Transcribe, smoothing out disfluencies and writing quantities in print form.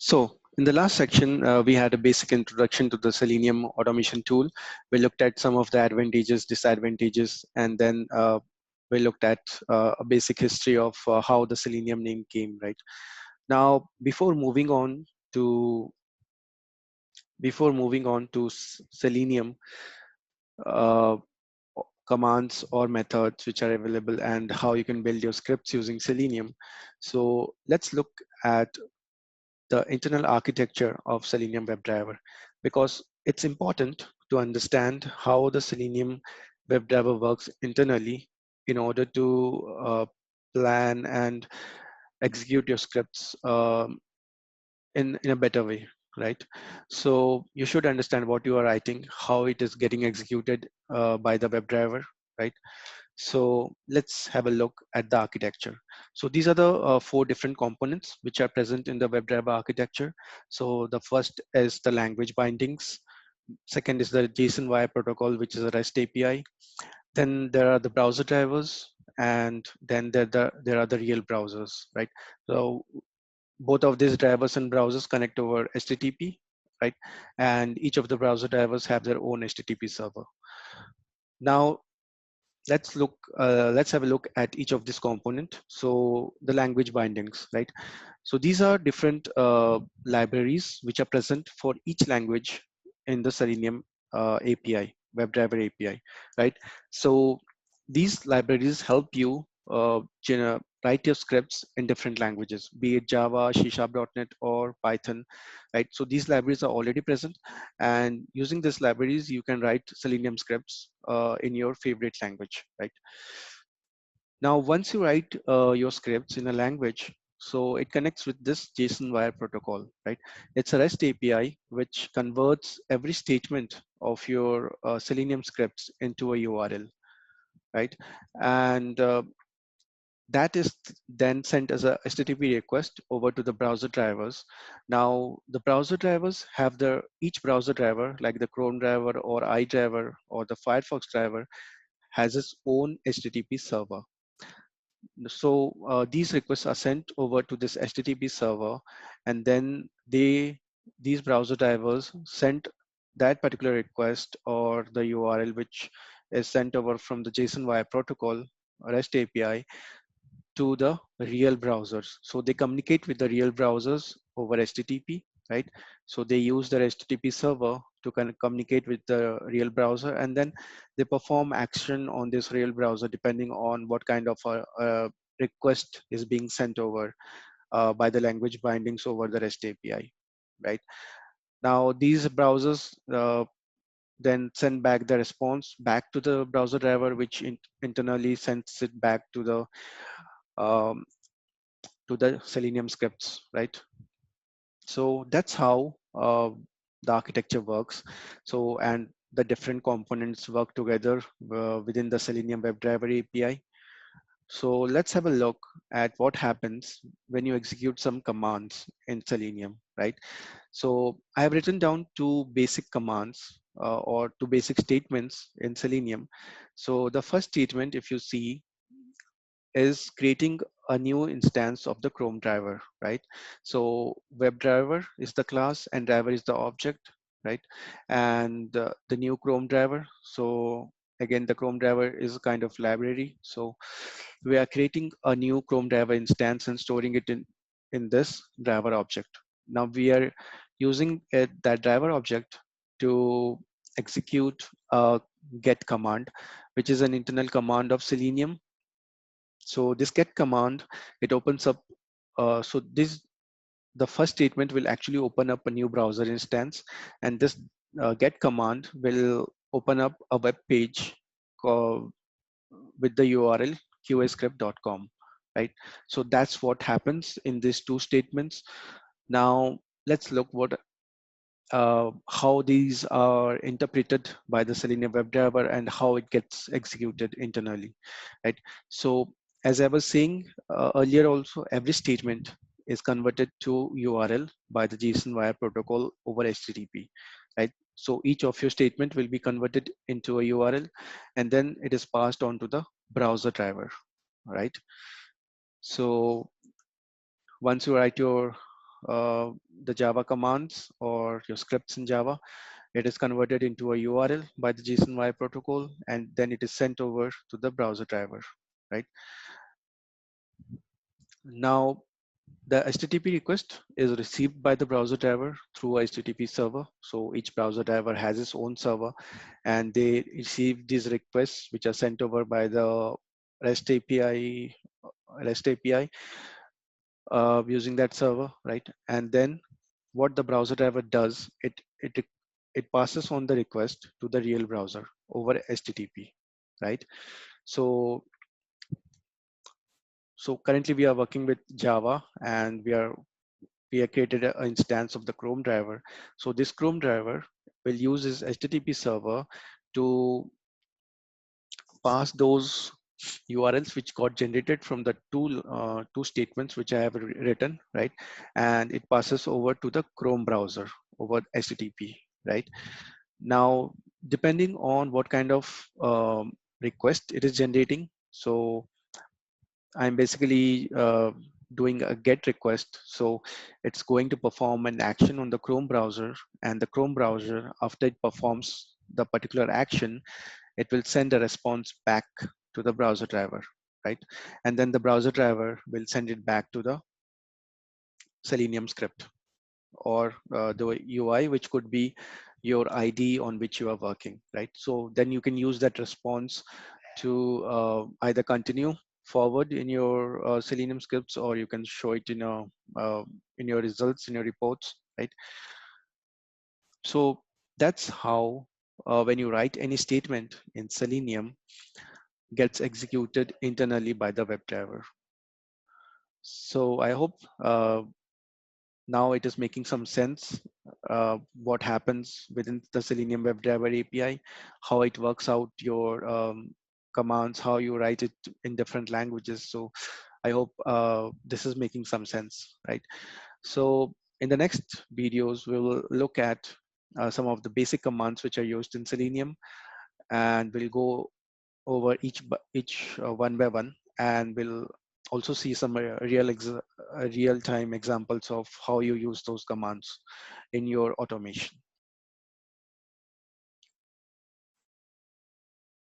So in the last section, we had a basic introduction to the Selenium automation tool. We looked at some of the advantages, disadvantages, and then we looked at a basic history of how the Selenium name came, right? Now, to before moving on to Selenium, uh, commands or methods which are available and how you can build your scripts using Selenium. So let's look at the internal architecture of Selenium WebDriver, because it's important to understand how the Selenium WebDriver works internally in order to plan and execute your scripts in a better way, right? So you should understand what you are writing, how it is getting executed by the WebDriver, right? So let's have a look at the architecture. So these are the four different components which are present in the WebDriver architecture. So the first is the language bindings. Second is the JSON wire protocol, which is a REST API. Then there are the browser drivers, and then there are the real browsers, right? So both of these drivers and browsers connect over HTTP, right? And each of the browser drivers have their own HTTP server. Now, let's have a look at each of this component. So the language bindings, right? So these are different libraries which are present for each language in the Selenium API, WebDriver API, right? So these libraries help you write your scripts in different languages, be it Java, C#, .NET, or Python, right? So these libraries are already present, and using these libraries, you can write Selenium scripts in your favorite language, right? Now, once you write your scripts in a language, so it connects with this JSON wire protocol, right? It's a REST API which converts every statement of your Selenium scripts into a URL, right? And that is then sent as a HTTP request over to the browser drivers. Now, the browser drivers have each browser driver, like the Chrome driver or iDriver or the Firefox driver, has its own HTTP server. So these requests are sent over to this HTTP server, and then these browser drivers send that particular request or the URL which is sent over from the JSON wire protocol REST API to the real browsers. So they communicate with the real browsers over HTTP, right? So they use the HTTP server to communicate with the real browser, and then they perform action on this real browser depending on what kind of a request is being sent over by the language bindings over the REST API, right? Now these browsers then send back the response back to the browser driver, which internally sends it back um, to the Selenium scripts, right? So that's how the architecture works. So, and the different components work together within the Selenium WebDriver API. So let's have a look at what happens when you execute some commands in Selenium, right? So I have written down two basic commands or two basic statements in Selenium. So the first statement, if you see, is creating a new instance of the Chrome driver, right? So WebDriver is the class and driver is the object, right? And the new Chrome driver. So again, the Chrome driver is a kind of library. So we are creating a new Chrome driver instance and storing it in this driver object. Now we are using that driver object to execute a get command, which is an internal command of Selenium. So this get command, it opens up, the first statement will actually open up a new browser instance, and this get command will open up a web page with the URL qascript.com, right? So that's what happens in these two statements. Now let's look how these are interpreted by the Selenium WebDriver and how it gets executed internally, right? So as I was saying earlier also, every statement is converted to URL by the JSON wire protocol over HTTP, right? So each of your statement will be converted into a URL, and then it is passed on to the browser driver, right? So once you write your the Java commands or your scripts in Java, it is converted into a URL by the JSON wire protocol, and then it is sent over to the browser driver, right? Now, the HTTP request is received by the browser driver through a HTTP server. So each browser driver has its own server, and they receive these requests, which are sent over by the REST API, REST API using that server, right? And then what the browser driver does, it passes on the request to the real browser over HTTP, right? So currently we are working with Java, and we have created an instance of the Chrome driver. So this Chrome driver will use this HTTP server to pass those URLs which got generated from the two statements which I have written, right? And it passes over to the Chrome browser over HTTP, right? Now, depending on what kind of request it is generating, so I'm basically doing a GET request. So it's going to perform an action on the Chrome browser, and the Chrome browser, after it performs the particular action, it will send a response back to the browser driver, right? And then the browser driver will send it back to the Selenium script or the UI, which could be your ID on which you are working, right? So then you can use that response to either continue forward in your Selenium scripts, or you can show it in your results, in your reports, right? So that's how when you write any statement in Selenium, gets executed internally by the WebDriver. So I hope now it is making some sense what happens within the Selenium WebDriver API, how it works out your commands, how you write it in different languages. So I hope this is making some sense, right? So in the next videos, we will look at some of the basic commands which are used in Selenium, and we'll go over each one by one, and we'll also see some real time examples of how you use those commands in your automation.